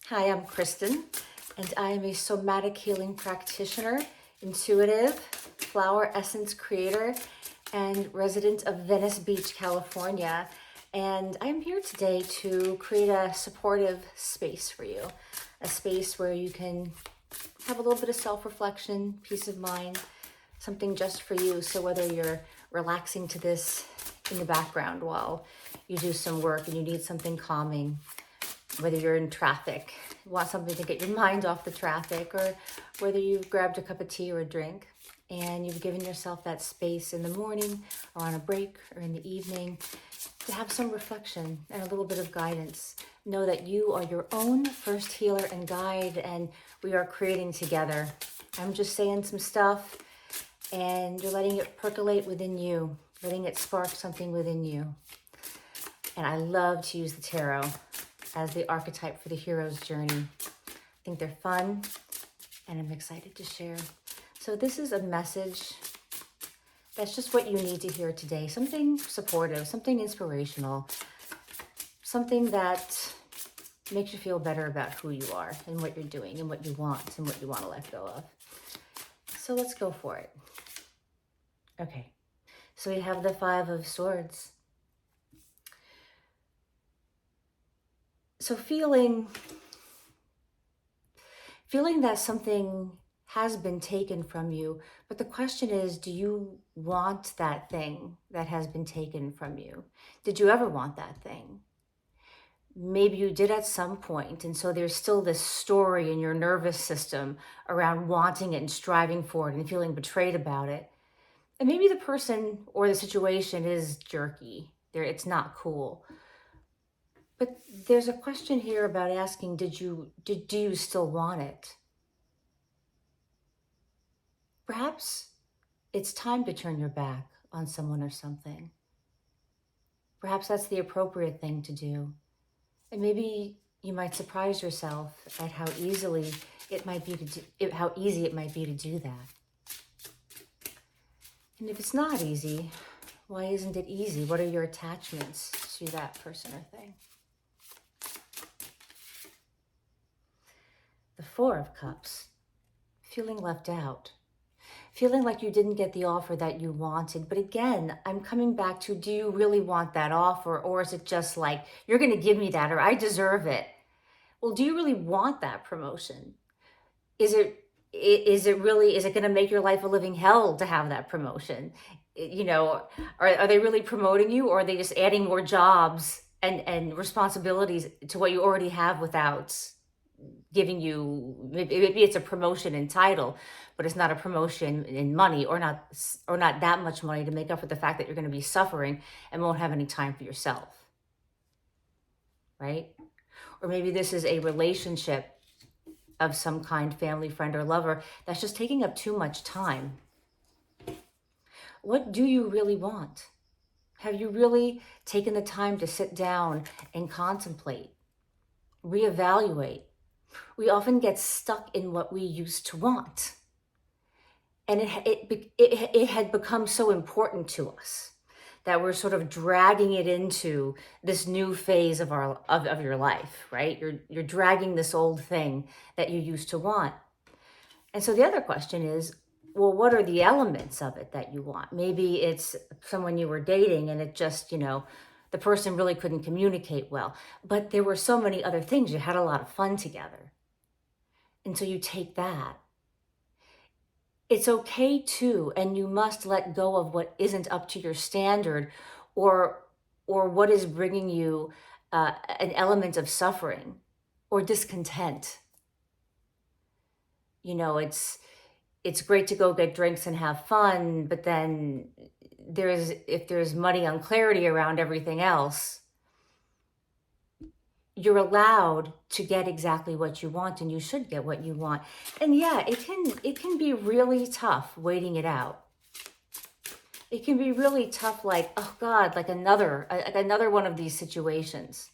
Hi, I'm Kristen, and I am a somatic healing practitioner, intuitive, flower essence creator, and resident of Venice Beach, California. And I'm here today to create a supportive space for you, a space where you can have a little bit of self-reflection, peace of mind, something just for you. So whether you're relaxing to this in the background while you do some work and you need something calming, whether you're in traffic, want something to get your mind off the traffic, or whether you've grabbed a cup of tea or a drink and you've given yourself that space in the morning or on a break or in the evening to have some reflection and a little bit of guidance. Know that you are your own first healer and guide, and we are creating together. I'm just saying some stuff and you're letting it percolate within you, letting it spark something within you. And I love to use the tarot as the archetype for the hero's journey. I think they're fun and I'm excited to share. So this is a message that's just what you need to hear today. Something supportive, something inspirational, something that makes you feel better about who you are and what you're doing and what you want to let go of. So let's go for it. Okay, so we have the Five of Swords. So feeling that something has been taken from you, but the question is, do you want that thing that has been taken from you? Did you ever want that thing? Maybe you did at some point, and so there's still this story in your nervous system around wanting it and striving for it and feeling betrayed about it. And maybe the person or the situation is jerky. It's not cool. But there's a question here about asking, do you still want it? Perhaps it's time to turn your back on someone or something. Perhaps that's the appropriate thing to do. And maybe you might surprise yourself at how easy it might be to do that. And if it's not easy, why isn't it easy? What are your attachments to that person or thing? The Four of Cups, feeling left out, feeling like you didn't get the offer that you wanted. But again, I'm coming back to, do you really want that offer? Or is it just like, you're going to give me that, or I deserve it? Well, do you really want that promotion? Is it going to make your life a living hell to have that promotion? You know, are they really promoting you, or are they just adding more jobs and responsibilities to what you already have without giving you, maybe it's a promotion in title, but it's not a promotion in money, or not that much money to make up for the fact that you're going to be suffering and won't have any time for yourself, right? Or maybe this is a relationship of some kind, family, friend, or lover, that's just taking up too much time. What do you really want? Have you really taken the time to sit down and contemplate, reevaluate? We often get stuck in what we used to want. And it had become so important to us that we're sort of dragging it into this new phase of your life, right? You're dragging this old thing that you used to want. And so the other question is, well, what are the elements of it that you want? Maybe it's someone you were dating and it just, the person really couldn't communicate well, but there were so many other things. You had a lot of fun together. And so you take that. It's okay too, and you must let go of what isn't up to your standard, or what is bringing you an element of suffering or discontent. It's great to go get drinks and have fun, but then if there's muddy unclarity around everything else, you're allowed to get exactly what you want, and you should get what you want. And yeah, it can be really tough waiting it out. It can be really tough, like, oh God, like another one of these situations.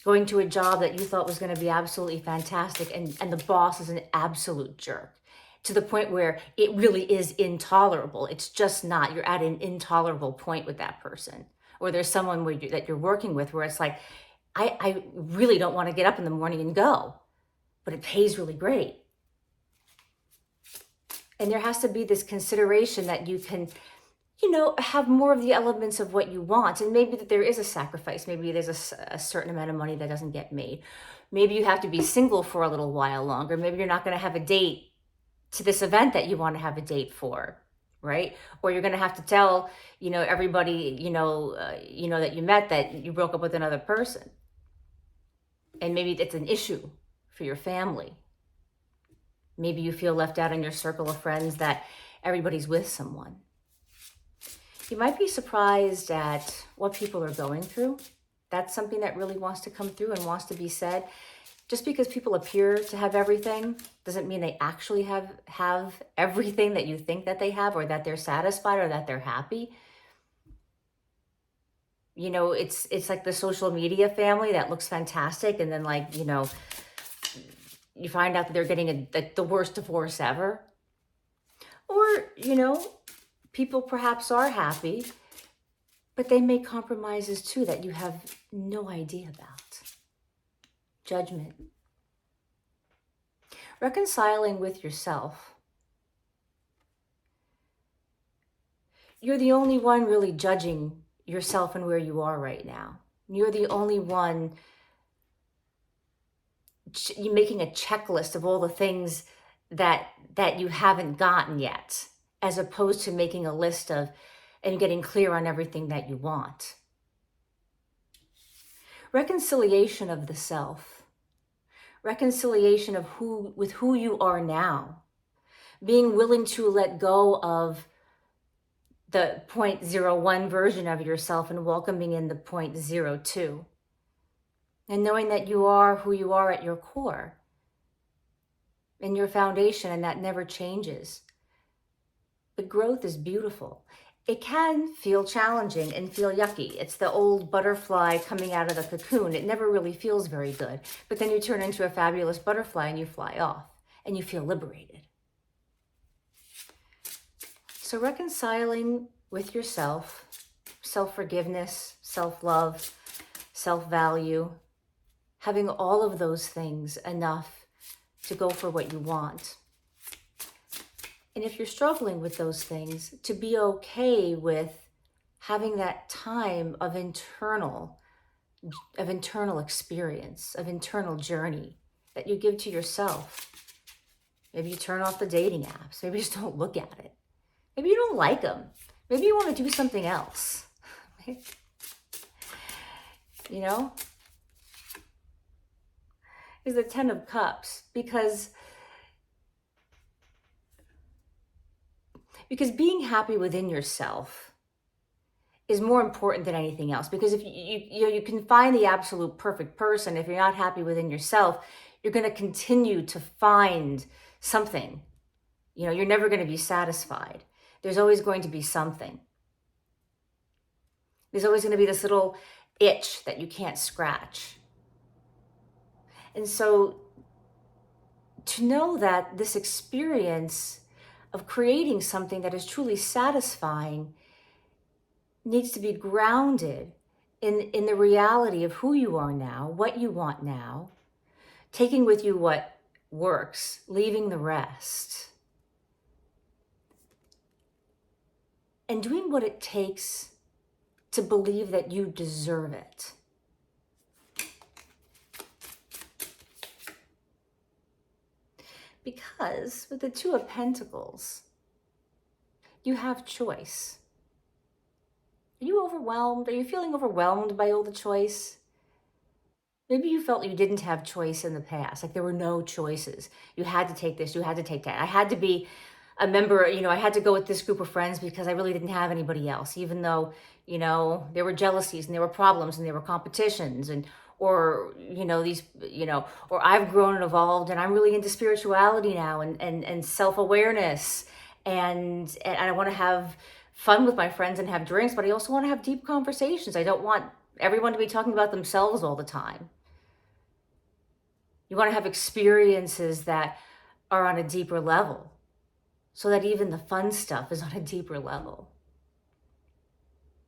Going to a job that you thought was going to be absolutely fantastic, and the boss is an absolute jerk, to the point where it really is intolerable. It's just not. You're at an intolerable point with that person. Or there's someone that you're working with where it's like, I really don't want to get up in the morning and go, but it pays really great. And there has to be this consideration that you can, have more of the elements of what you want. And maybe that there is a sacrifice. Maybe there's a certain amount of money that doesn't get made. Maybe you have to be single for a little while longer. Maybe you're not going to have a date to this event that you want to have a date for, right? Or you're going to have to tell, everybody, that you met that you broke up with another person. And maybe it's an issue for your family. Maybe you feel left out in your circle of friends that everybody's with someone. You might be surprised at what people are going through. That's something that really wants to come through and wants to be said. Just because people appear to have everything doesn't mean they actually have everything that you think that they have, or that they're satisfied, or that they're happy. It's like the social media family that looks fantastic, and then you find out that they're getting the worst divorce ever. Or, people perhaps are happy, but they make compromises too that you have no idea about. Judgment. Reconciling with yourself. You're the only one really judging yourself and where you are right now. You're the only one making a checklist of all the things that you haven't gotten yet, as opposed to making a list of and getting clear on everything that you want. Reconciliation of the self. Reconciliation of with who you are now. Being willing to let go of the 0.01 version of yourself and welcoming in the 0.02. And knowing that you are who you are at your core, in your foundation, and that never changes. But growth is beautiful. It can feel challenging and feel yucky. It's the old butterfly coming out of the cocoon. It never really feels very good. But then you turn into a fabulous butterfly and you fly off and you feel liberated. So reconciling with yourself, self-forgiveness, self-love, self-value, having all of those things enough to go for what you want. And if you're struggling with those things, to be okay with having that time of internal experience, of internal journey that you give to yourself. Maybe you turn off the dating apps. Maybe you just don't look at it. Maybe you don't like them. Maybe you want to do something else. Is the 10 of Cups, because being happy within yourself is more important than anything else. Because if you can find the absolute perfect person, if you're not happy within yourself, you're going to continue to find something. You're never going to be satisfied. There's always going to be something. There's always going to be this little itch that you can't scratch. And so to know that this experience of creating something that is truly satisfying needs to be grounded in the reality of who you are now, what you want now, taking with you what works, leaving the rest, and doing what it takes to believe that you deserve it. Because with the Two of Pentacles, you have choice. Are you overwhelmed? Are you feeling overwhelmed by all the choice? Maybe you felt you didn't have choice in the past, like there were no choices. You had to take this, you had to take that. I had to be a member, I had to go with this group of friends because I really didn't have anybody else, even though, there were jealousies and there were problems and there were competitions or I've grown and evolved and I'm really into spirituality now and self-awareness and I want to have fun with my friends and have drinks, but I also want to have deep conversations. I don't want everyone to be talking about themselves all the time. You want to have experiences that are on a deeper level so that even the fun stuff is on a deeper level.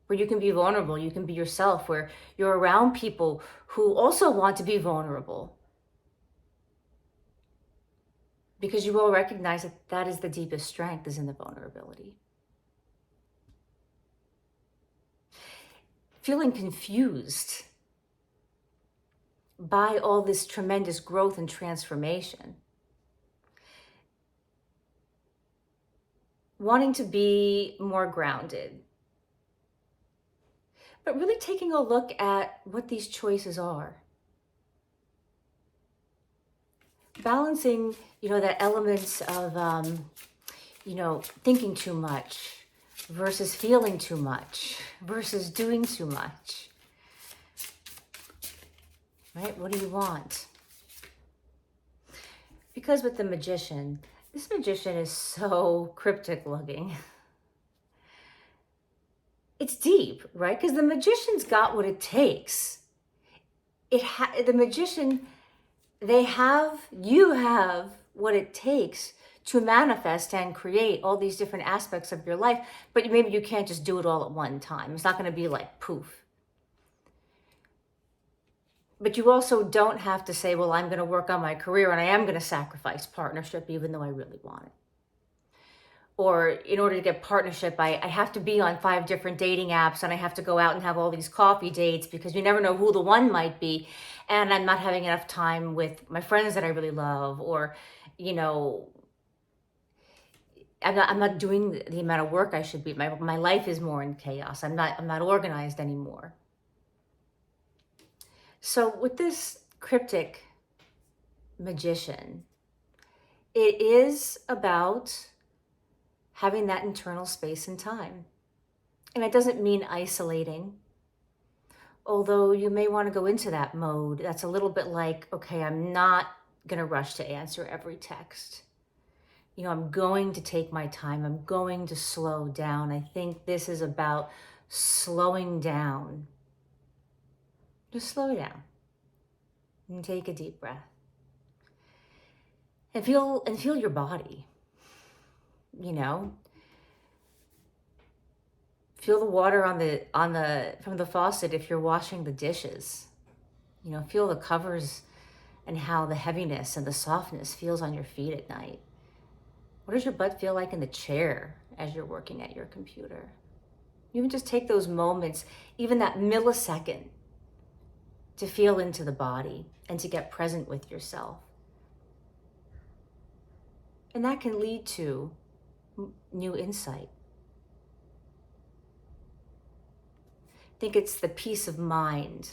where you can be vulnerable, you can be yourself, where you're around people who also want to be vulnerable. Because you will recognize that that is the deepest strength, is in the vulnerability. Feeling confused by all this tremendous growth and transformation. Wanting to be more grounded. But really taking a look at what these choices are. Balancing, that elements of, thinking too much versus feeling too much versus doing too much. Right? What do you want? Because with the magician, this magician is so cryptic looking. It's deep, right? Because the magician's got what it takes. The magician, you have what it takes to manifest and create all these different aspects of your life, but maybe you can't just do it all at one time. It's not going to be like poof. But you also don't have to say, well, I'm going to work on my career and I am going to sacrifice partnership even though I really want it. Or in order to get partnership, I have to be on 5 different dating apps and I have to go out and have all these coffee dates because you never know who the one might be. And I'm not having enough time with my friends that I really love, or, I'm not doing the amount of work I should be. My life is more in chaos. I'm not organized anymore. So with this cryptic magician, it is about having that internal space and time. And it doesn't mean isolating, although you may want to go into that mode. That's a little bit like, okay, I'm not going to rush to answer every text. I'm going to take my time. I'm going to slow down. I think this is about slowing down. Just slow down and take a deep breath and feel your body. Feel the water from the faucet if you're washing the dishes. Feel the covers and how the heaviness and the softness feels on your feet at night. What does your butt feel like in the chair as you're working at your computer? You can just take those moments, even that millisecond, to feel into the body and to get present with yourself. And that can lead to new insight. I think it's the peace of mind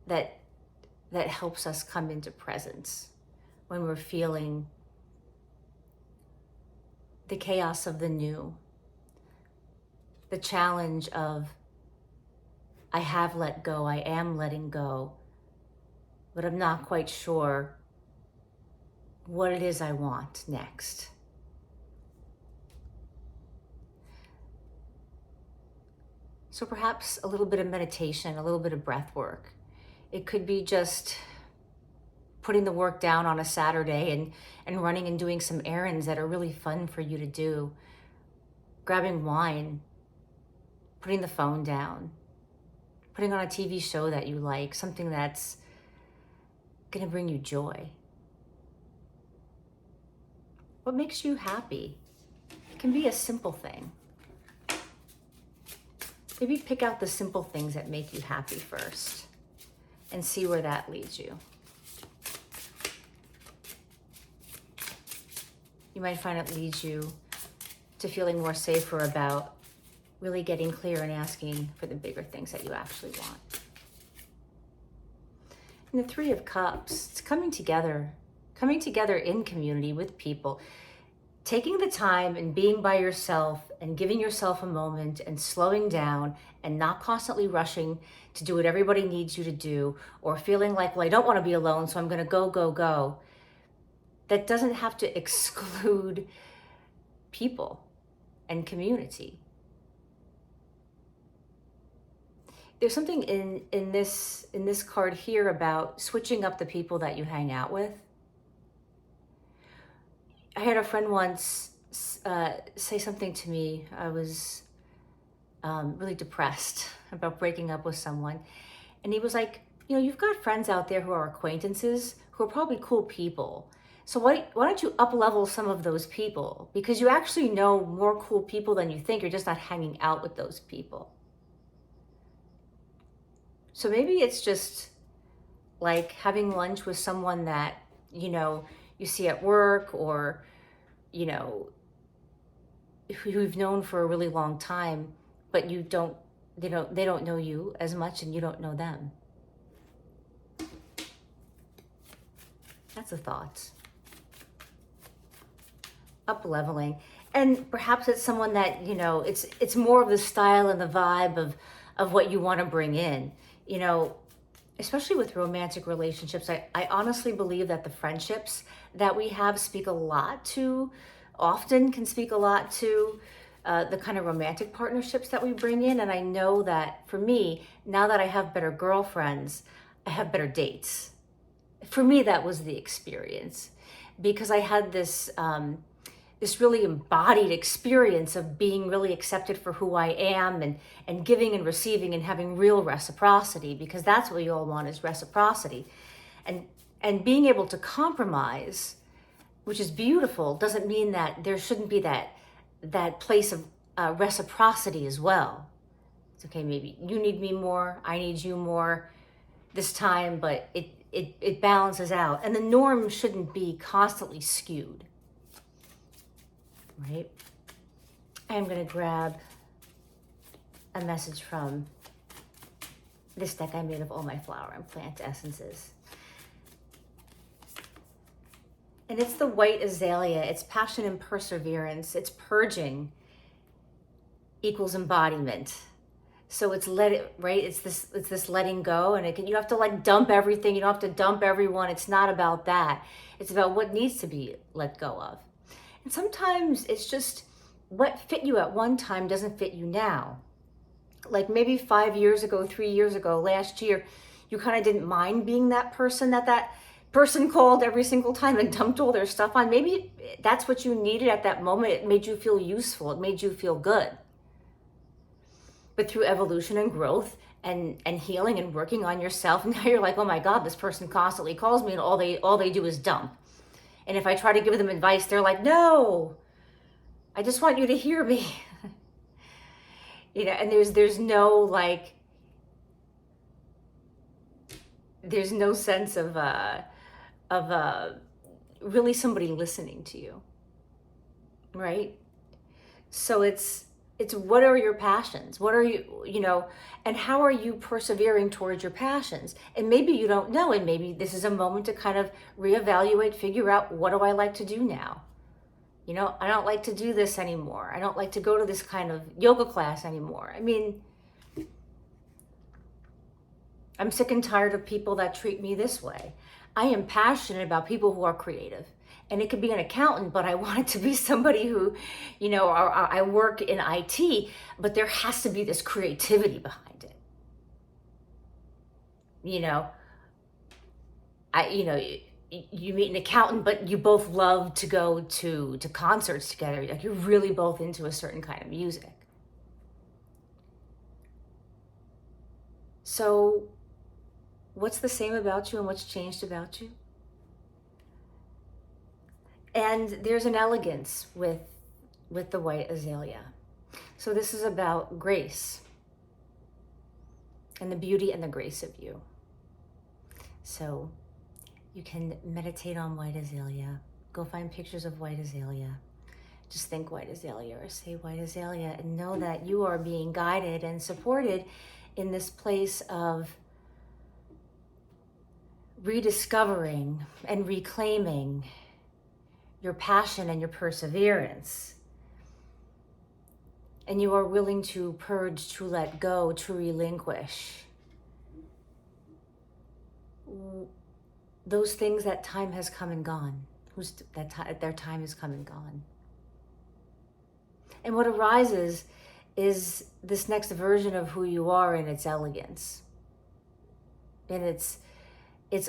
that helps us come into presence when we're feeling the chaos of the new, the challenge of I have let go, I am letting go, but I'm not quite sure what it is I want next. So perhaps a little bit of meditation, a little bit of breath work. It could be just putting the work down on a Saturday and running and doing some errands that are really fun for you to do. Grabbing wine, putting the phone down, putting on a TV show that you like, something that's going to bring you joy. What makes you happy? It can be a simple thing. Maybe pick out the simple things that make you happy first and see where that leads you. You might find it leads you to feeling more safer about really getting clear and asking for the bigger things that you actually want. And the 3 of Cups, it's coming together in community with people, taking the time and being by yourself and giving yourself a moment and slowing down and not constantly rushing to do what everybody needs you to do, or feeling like, well, I don't want to be alone, so I'm going to go. That doesn't have to exclude people and community. There's something in this card here about switching up the people that you hang out with. I had a friend once say something to me. I was really depressed about breaking up with someone. And he was like, you know, you've got friends out there who are acquaintances who are probably cool people. So why don't you up-level some of those people? Because you actually know more cool people than you think. You're just not hanging out with those people. So maybe it's just like having lunch with someone that, you know, you see at work, or, you know, who you've known for a really long time, but they don't know you as much and you don't know them. That's a thought. Up-leveling. And perhaps it's someone that, you know, it's more of the style and the vibe of what you want to bring in. You know, especially with romantic relationships, I honestly believe that the friendships that we have often can speak a lot to the kind of romantic partnerships that we bring in. And I know that for me, now that I have better girlfriends, I have better dates. For me, that was the experience, because I had this really embodied experience of being really accepted for who I am, and giving and receiving and having real reciprocity, because that's what we all want, is reciprocity. And being able to compromise, which is beautiful, doesn't mean that there shouldn't be that place of reciprocity as well. It's okay, maybe you need me more, I need you more this time, but it balances out. And the norm shouldn't be constantly skewed, right? I'm going to grab a message from this deck I made of all my flower and plant essences. And it's the white azalea. It's passion and perseverance. It's purging equals embodiment. So it's it's this letting go, and you don't have to like dump everything. You don't have to dump everyone. It's not about that. It's about what needs to be let go of. And sometimes it's just what fit you at one time doesn't fit you now. Like maybe 5 years ago, 3 years ago, last year, you kind of didn't mind being that person that person called every single time and dumped all their stuff on. Maybe that's what you needed at that moment. It made you feel useful. It made you feel good. But through evolution and growth and healing and working on yourself, now you're like, oh my God, this person constantly calls me and all they do is dump. And if I try to give them advice, they're like, no, I just want you to hear me. You know, and there's no sense of really somebody listening to you, right? So it's what are your passions? What are you know, and how are you persevering towards your passions? And maybe you don't know, and maybe this is a moment to kind of reevaluate, figure out, what do I like to do now? You know, I don't like to do this anymore. I don't like to go to this kind of yoga class anymore. I mean, I'm sick and tired of people that treat me this way. I am passionate about people who are creative. And it could be an accountant, but I want it to be somebody who, you know, I work in IT, but there has to be this creativity behind it. You know, you meet an accountant, but you both love to go to concerts together. Like, you're really both into a certain kind of music. So what's the same about you and what's changed about you? And there's an elegance with the white azalea. So this is about grace and the beauty and the grace of you. So you can meditate on white azalea. Go find pictures of white azalea. Just think white azalea or say white azalea, and know that you are being guided and supported in this place of rediscovering and reclaiming your passion and your perseverance. And you are willing to purge, to let go, to relinquish those things that time has come and gone, their time has come and gone. And what arises is this next version of who you are in its elegance, in its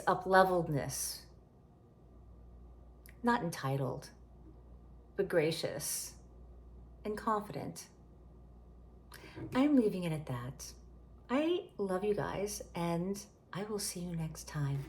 up-leveledness. Not entitled, but gracious and confident. I'm leaving it at that. I love you guys, and I will see you next time.